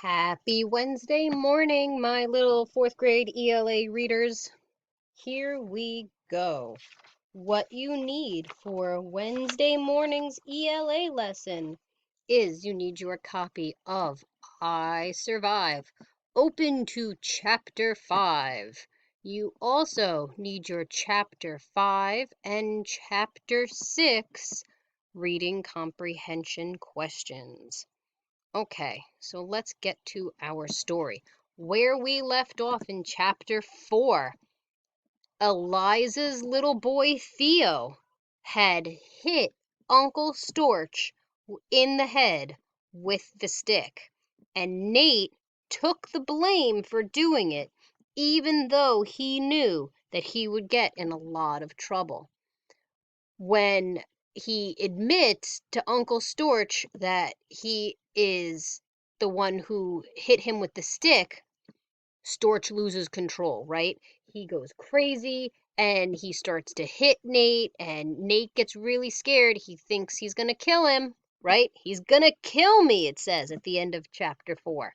Happy Wednesday morning, my little fourth grade ELA readers. Here we go. What you need for Wednesday morning's ELA lesson is you need your copy of I Survive, open to Chapter 5. You also need your Chapter 5 and Chapter 6 reading comprehension questions. Okay, so let's get to our story. Where we left off in chapter 4, Eliza's little boy Theo had hit Uncle Storch in the head with the stick, and Nate took the blame for doing it, even though he knew that he would get in a lot of trouble. When he admits to Uncle Storch that he is the one who hit him with the stick, Storch loses control, right? He goes crazy and he starts to hit Nate, and Nate gets really scared. He thinks he's going to kill him, right? He's going to kill me, it says at the end of chapter 4.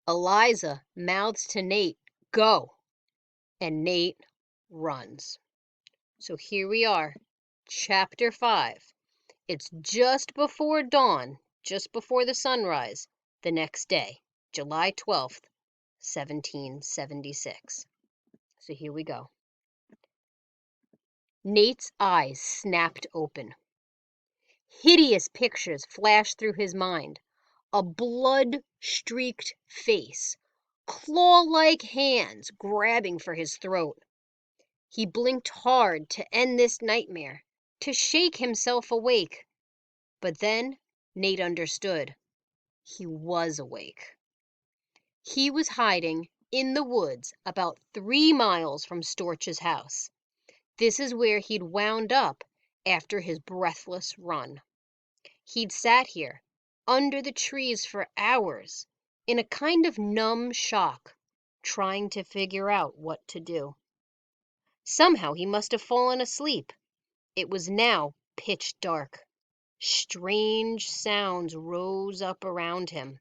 Eliza mouths to Nate, "Go," and Nate runs. So here we are, chapter 5. It's just before dawn, just before the sunrise, the next day, July 12th, 1776. So here we go. Nate's eyes snapped open. Hideous pictures flashed through his mind. A blood-streaked face, claw-like hands grabbing for his throat. He blinked hard to end this nightmare, to shake himself awake. But then Nate understood. He was awake. He was hiding in the woods about 3 miles from Storch's house. This is where he'd wound up after his breathless run. He'd sat here, under the trees for hours, in a kind of numb shock, trying to figure out what to do. Somehow he must have fallen asleep. It was now pitch dark. Strange sounds rose up around him.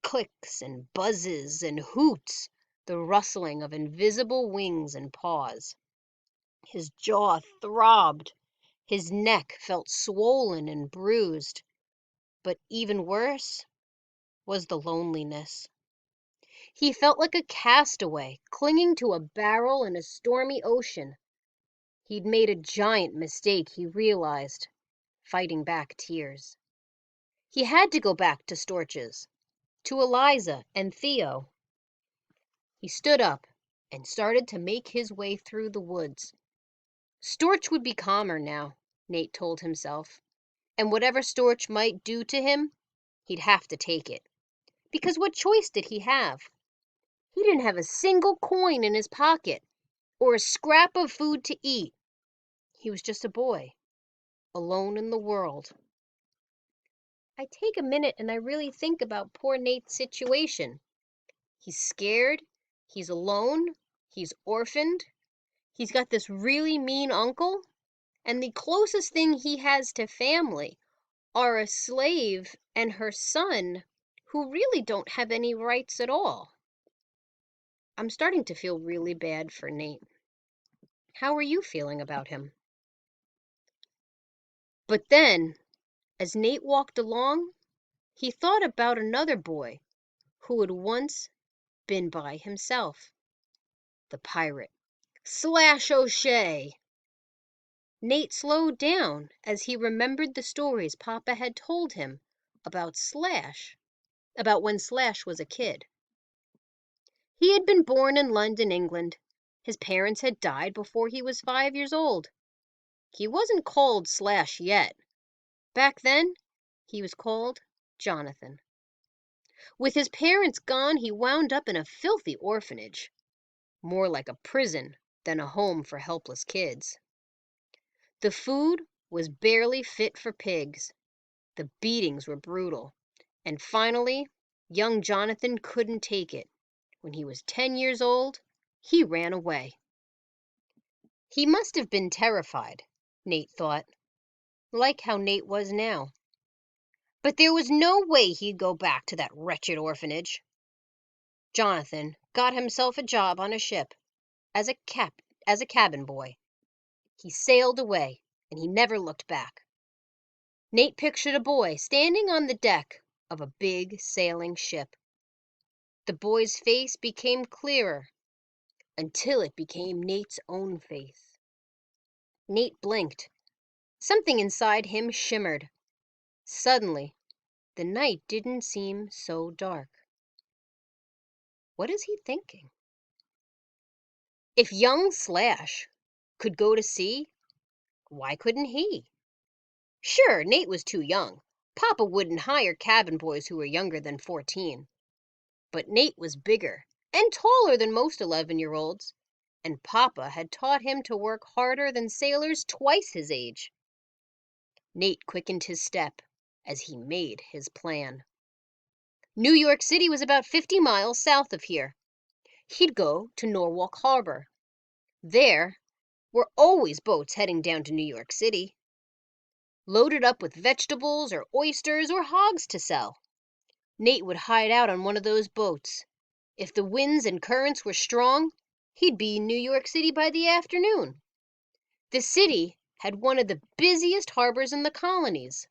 Clicks and buzzes and hoots, the rustling of invisible wings and paws. His jaw throbbed. His neck felt swollen and bruised. But even worse was the loneliness. He felt like a castaway clinging to a barrel in a stormy ocean. He'd made a giant mistake, he realized, fighting back tears. He had to go back to Storch's, to Eliza and Theo. He stood up and started to make his way through the woods. Storch would be calmer now, Nate told himself, and whatever Storch might do to him, he'd have to take it. Because what choice did he have? He didn't have a single coin in his pocket or a scrap of food to eat. He was just a boy, alone in the world. I take a minute and I really think about poor Nate's situation. He's scared, he's alone, he's orphaned, he's got this really mean uncle, and the closest thing he has to family are a slave and her son who really don't have any rights at all. I'm starting to feel really bad for Nate. How are you feeling about him? But then, as Nate walked along, he thought about another boy who had once been by himself, the pirate, Slash O'Shea. Nate slowed down as he remembered the stories Papa had told him about about when Slash was a kid. He had been born in London, England. His parents had died before he was 5 years old. He wasn't called Slash yet. Back then, he was called Jonathan. With his parents gone, he wound up in a filthy orphanage, more like a prison than a home for helpless kids. The food was barely fit for pigs. The beatings were brutal. And finally, young Jonathan couldn't take it. When he was 10 years old, he ran away. He must have been terrified, Nate thought, like how Nate was now. But there was no way he'd go back to that wretched orphanage. Jonathan got himself a job on a ship as a cabin boy. He sailed away, and he never looked back. Nate pictured a boy standing on the deck of a big sailing ship. The boy's face became clearer until it became Nate's own face. Nate blinked. Something inside him shimmered. Suddenly, the night didn't seem so dark. What is he thinking? If young Slash could go to sea, why couldn't he? Sure, Nate was too young. Papa wouldn't hire cabin boys who were younger than 14. But Nate was bigger and taller than most 11-year-olds, and Papa had taught him to work harder than sailors twice his age. Nate quickened his step as he made his plan. New York City was about 50 miles south of here. He'd go to Norwalk Harbor. There were always boats heading down to New York City, loaded up with vegetables or oysters or hogs to sell. Nate would hide out on one of those boats. If the winds and currents were strong, he'd be in New York City by the afternoon. The city had one of the busiest harbors in the colonies,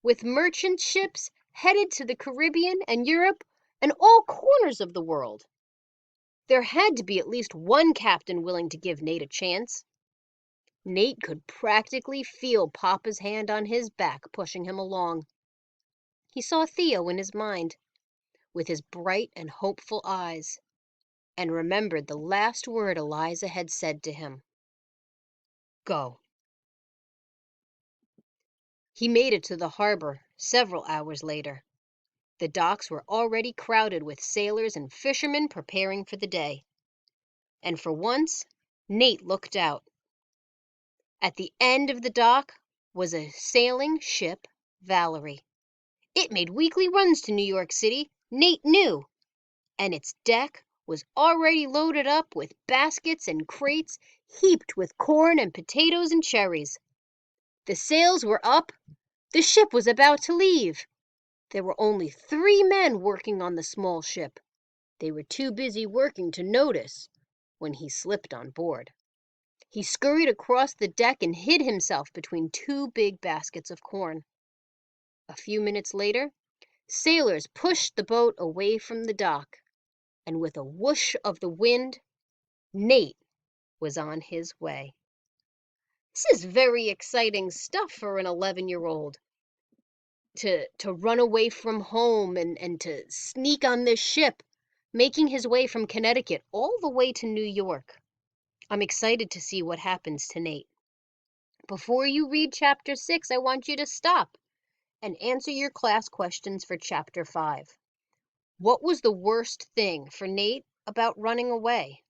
with merchant ships headed to the Caribbean and Europe and all corners of the world. There had to be at least one captain willing to give Nate a chance. Nate could practically feel Papa's hand on his back pushing him along. He saw Theo in his mind, with his bright and hopeful eyes, and remembered the last word Eliza had said to him. Go. He made it to the harbor several hours later. The docks were already crowded with sailors and fishermen preparing for the day. And for once, Nate looked out. At the end of the dock was a sailing ship, Valerie. It made weekly runs to New York City, Nate knew, and its deck was already loaded up with baskets and crates heaped with corn and potatoes and cherries. The sails were up. The ship was about to leave. There were only 3 men working on the small ship. They were too busy working to notice when he slipped on board. He scurried across the deck and hid himself between 2 big baskets of corn. A few minutes later, sailors pushed the boat away from the dock, and with a whoosh of the wind, Nate was on his way. This is very exciting stuff for an 11-year-old. To run away from home and to sneak on this ship, making his way from Connecticut all the way to New York. I'm excited to see what happens to Nate. Before you read Chapter 6, I want you to stop and answer your class questions for Chapter 5. What was the worst thing for Nate about running away?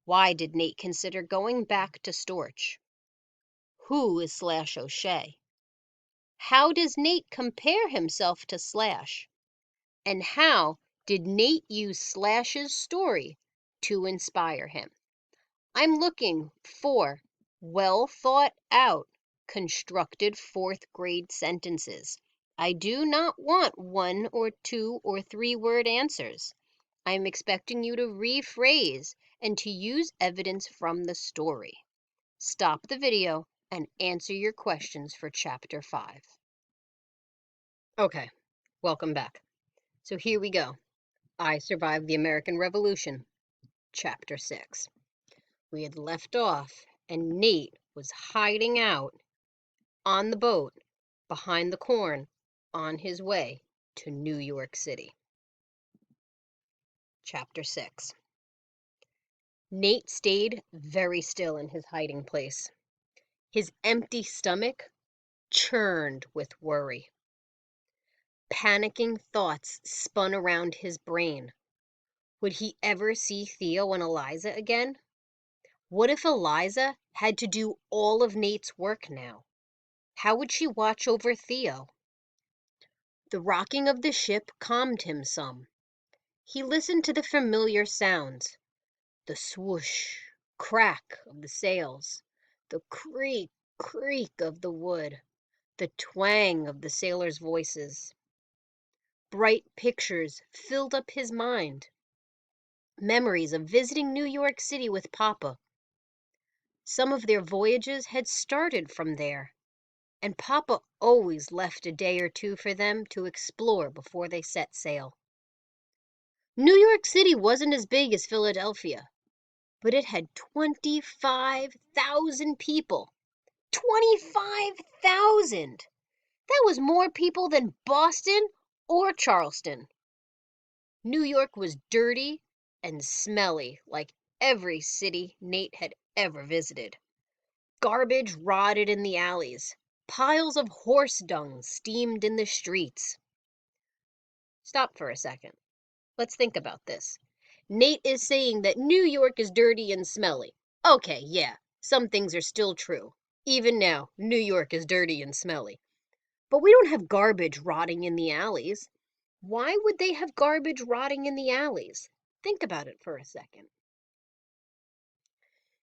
Why did Nate consider going back to Storch? Who is Slash O'Shea? How does Nate compare himself to Slash? And how did Nate use Slash's story to inspire him? I'm looking for well thought out, constructed 4th grade sentences. I do not want 1 or 2 or 3 word answers. I'm expecting you to rephrase and to use evidence from the story. Stop the video and answer your questions for Chapter 5. Okay, welcome back. So here we go. I Survived the American Revolution, Chapter 6. We had left off, and Nate was hiding out on the boat behind the corn on his way to New York City. Chapter 6. Nate stayed very still in his hiding place. His empty stomach churned with worry. Panicking thoughts spun around his brain. Would he ever see Theo and Eliza again? What if Eliza had to do all of Nate's work now? How would she watch over Theo? The rocking of the ship calmed him some. He listened to the familiar sounds, the swoosh, crack of the sails, the creak, creak of the wood, The twang of the sailors' voices. Bright pictures filled up his mind. Memories of visiting New York City with Papa. Some of their voyages had started from there, and Papa always left a day or two for them to explore before they set sail. New York City wasn't as big as Philadelphia, but it had 25,000 people. 25,000! That was more people than Boston or Charleston. New York was dirty and smelly like every city Nate had ever visited. Garbage rotted in the alleys. Piles of horse dung steamed in the streets. Stop for a second. Let's think about this. Nate is saying that New York is dirty and smelly. Okay, yeah, some things are still true. Even now, New York is dirty and smelly. But we don't have garbage rotting in the alleys. Why would they have garbage rotting in the alleys? Think about it for a second.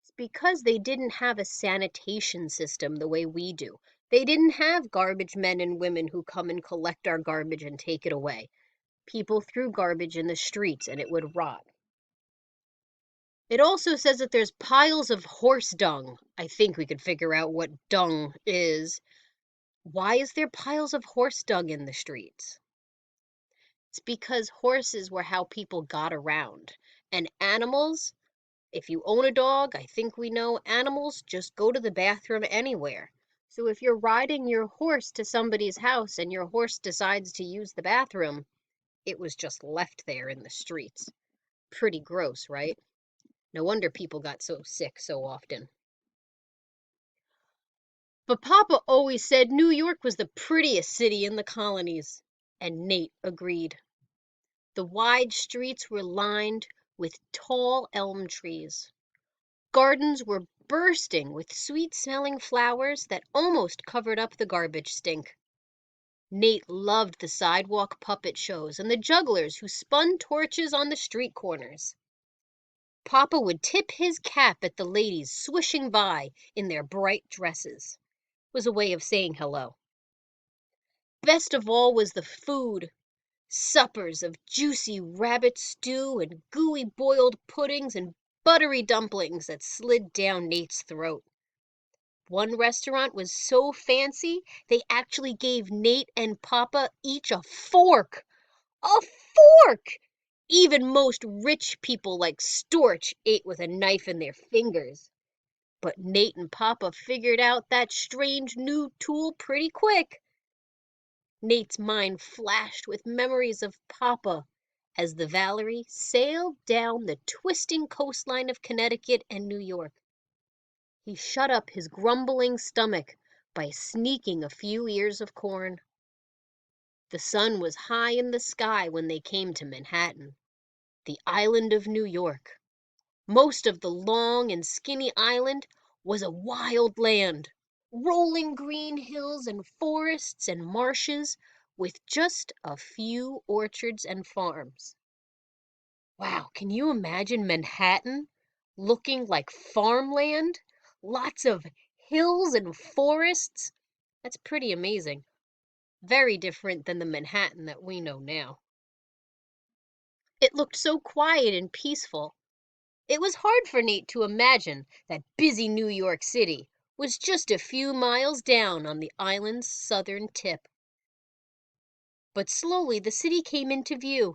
It's because they didn't have a sanitation system the way we do. They didn't have garbage men and women who come and collect our garbage and take it away. People threw garbage in the streets and it would rot. It also says that there's piles of horse dung. I think we could figure out what dung is. Why is there piles of horse dung in the streets? It's because horses were how people got around. And animals, if you own a dog, I think we know animals just go to the bathroom anywhere. So if you're riding your horse to somebody's house and your horse decides to use the bathroom, it was just left there in the streets. Pretty gross, right? No wonder people got so sick so often. But Papa always said New York was the prettiest city in the colonies, and Nate agreed. The wide streets were lined with tall elm trees. Gardens were bursting with sweet-smelling flowers that almost covered up the garbage stink. Nate loved the sidewalk puppet shows and the jugglers who spun torches on the street corners. Papa would tip his cap at the ladies swishing by in their bright dresses. It was a way of saying hello. Best of all was the food. Suppers of juicy rabbit stew and gooey boiled puddings and buttery dumplings that slid down Nate's throat. One restaurant was so fancy, they actually gave Nate and Papa each a fork. A fork! Even most rich people like Storch ate with a knife in their fingers. But Nate and Papa figured out that strange new tool pretty quick. Nate's mind flashed with memories of Papa as the Valerie sailed down the twisting coastline of Connecticut and New York. He shut up his grumbling stomach by sneaking a few ears of corn. The sun was high in the sky when they came to Manhattan, the island of New York. Most of the long and skinny island was a wild land, rolling green hills and forests and marshes with just a few orchards and farms. Wow, can you imagine Manhattan looking like farmland? Lots of hills and forests? That's pretty amazing. Very different than the Manhattan that we know now. It looked so quiet and peaceful. It was hard for Nate to imagine that busy New York City was just a few miles down on the island's southern tip. But slowly the city came into view.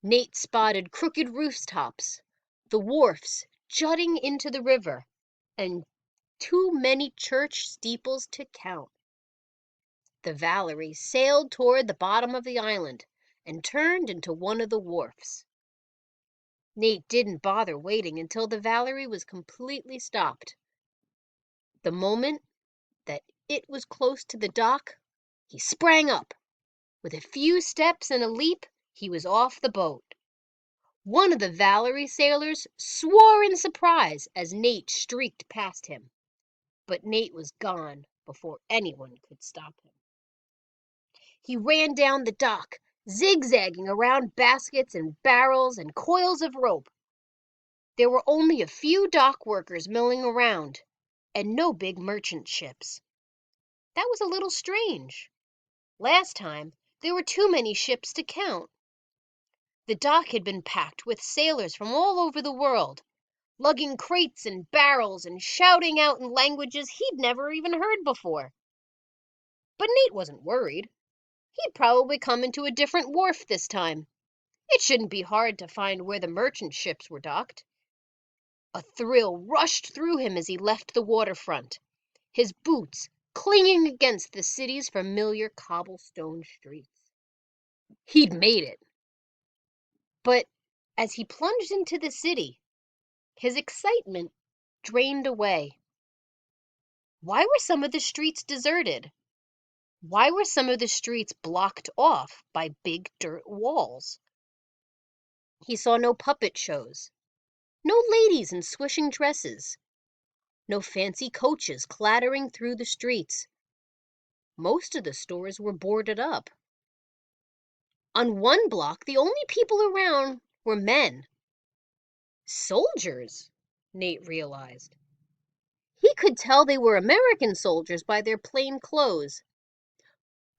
Nate spotted crooked rooftops, the wharfs jutting into the river, and too many church steeples to count. The Valerie sailed toward the bottom of the island and turned into one of the wharfs. Nate didn't bother waiting until the Valerie was completely stopped. The moment that it was close to the dock, he sprang up. With a few steps and a leap, he was off the boat. One of the Valerie sailors swore in surprise as Nate streaked past him. But Nate was gone before anyone could stop him. He ran down the dock, zigzagging around baskets and barrels and coils of rope. There were only a few dock workers milling around, and no big merchant ships. That was a little strange. Last time, there were too many ships to count. The dock had been packed with sailors from all over the world, lugging crates and barrels and shouting out in languages he'd never even heard before. But Nate wasn't worried. He'd probably come into a different wharf this time. It shouldn't be hard to find where the merchant ships were docked. A thrill rushed through him as he left the waterfront, his boots clinging against the city's familiar cobblestone streets. He'd made it. But as he plunged into the city, his excitement drained away. Why were some of the streets deserted? Why were some of the streets blocked off by big dirt walls? He saw no puppet shows, no ladies in swishing dresses, no fancy coaches clattering through the streets. Most of the stores were boarded up. On one block, the only people around were men. Soldiers, Nate realized. He could tell they were American soldiers by their plain clothes.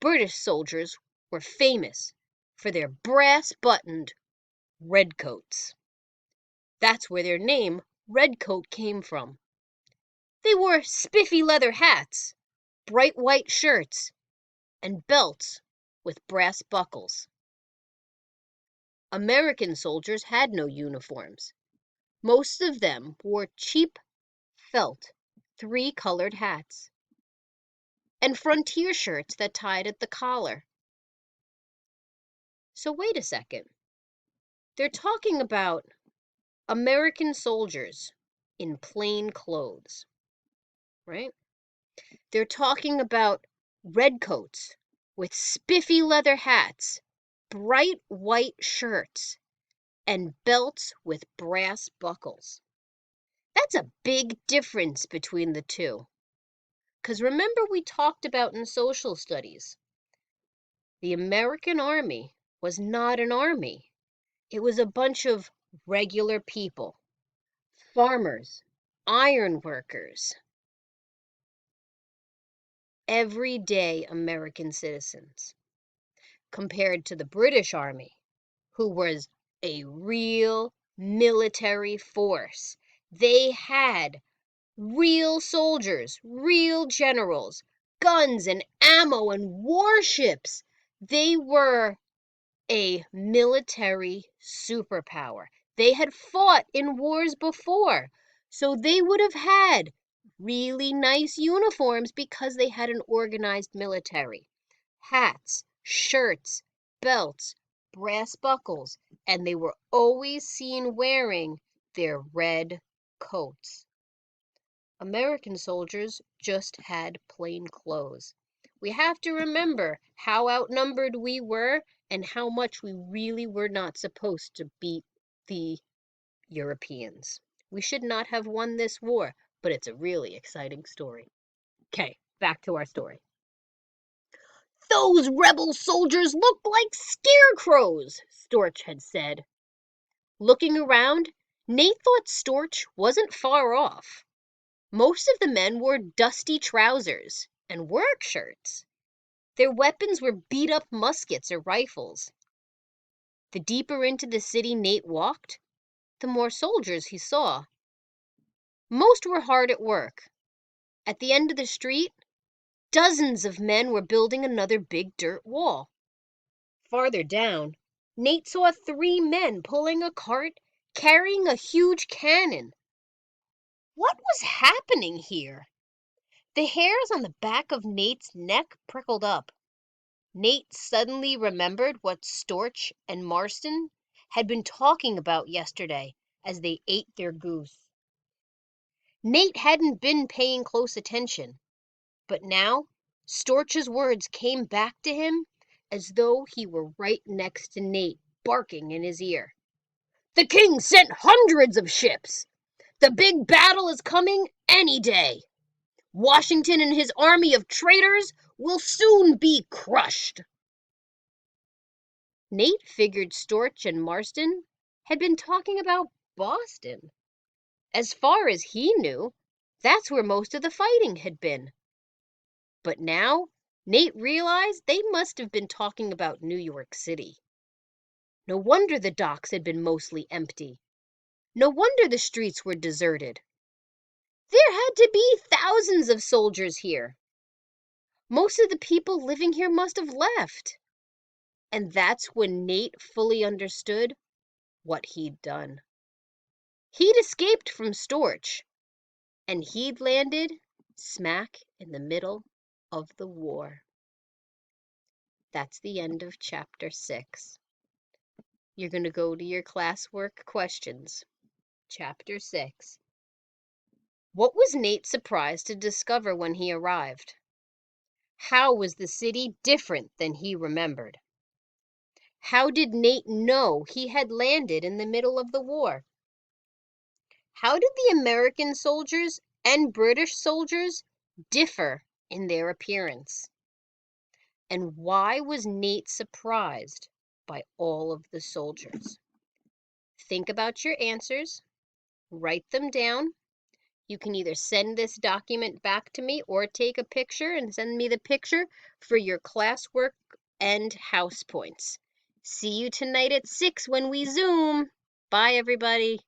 British soldiers were famous for their brass-buttoned redcoats. That's where their name, Redcoat, came from. They wore spiffy leather hats, bright white shirts, and belts with brass buckles. American soldiers had no uniforms. Most of them wore cheap felt, three-colored hats, and frontier shirts that tied at the collar. So wait a second. They're talking about American soldiers in plain clothes, right? They're talking about redcoats with spiffy leather hats, bright white shirts, and belts with brass buckles. That's a big difference between the two. Because remember we talked about in social studies, the American Army was not an army. It was a bunch of regular people, farmers, iron workers, everyday American citizens, compared to the British Army, who was a real military force. They had real soldiers, real generals, guns and ammo and warships. They were a military superpower. They had fought in wars before, so they would have had really nice uniforms because they had an organized military. Hats, shirts, belts, brass buckles, and they were always seen wearing their red coats. American soldiers just had plain clothes. We have to remember how outnumbered we were and how much we really were not supposed to beat the Europeans. We should not have won this war, but it's a really exciting story. Okay, back to our story. Those rebel soldiers looked like scarecrows, Storch had said. Looking around, Nate thought Storch wasn't far off. Most of the men wore dusty trousers and work shirts. Their weapons were beat-up muskets or rifles. The deeper into the city Nate walked, the more soldiers he saw. Most were hard at work. At the end of the street, dozens of men were building another big dirt wall. Farther down, Nate saw three men pulling a cart carrying a huge cannon. What was happening here? The hairs on the back of Nate's neck prickled up. Nate suddenly remembered what Storch and Marston had been talking about yesterday as they ate their goose. Nate hadn't been paying close attention, but now Storch's words came back to him as though he were right next to Nate, barking in his ear. "The king sent hundreds of ships! The big battle is coming any day! Washington and his army of traitors will soon be crushed!" Nate figured Storch and Marston had been talking about Boston. As far as he knew, that's where most of the fighting had been. But now, Nate realized they must have been talking about New York City. No wonder the docks had been mostly empty. No wonder the streets were deserted. There had to be thousands of soldiers here. Most of the people living here must have left. And that's when Nate fully understood what he'd done. He'd escaped from Storch, and he'd landed smack in the middle of the war. That's the end of chapter 6. You're going to go to your classwork questions. Chapter 6. What was Nate surprised to discover when he arrived? How was the city different than he remembered? How did Nate know he had landed in the middle of the war? How did the American soldiers and British soldiers differ in their appearance? And why was Nate surprised by all of the soldiers? Think about your answers, write them down. You can either send this document back to me or take a picture and send me the picture for your classwork and house points. See you tonight at 6 when we Zoom. Bye, everybody.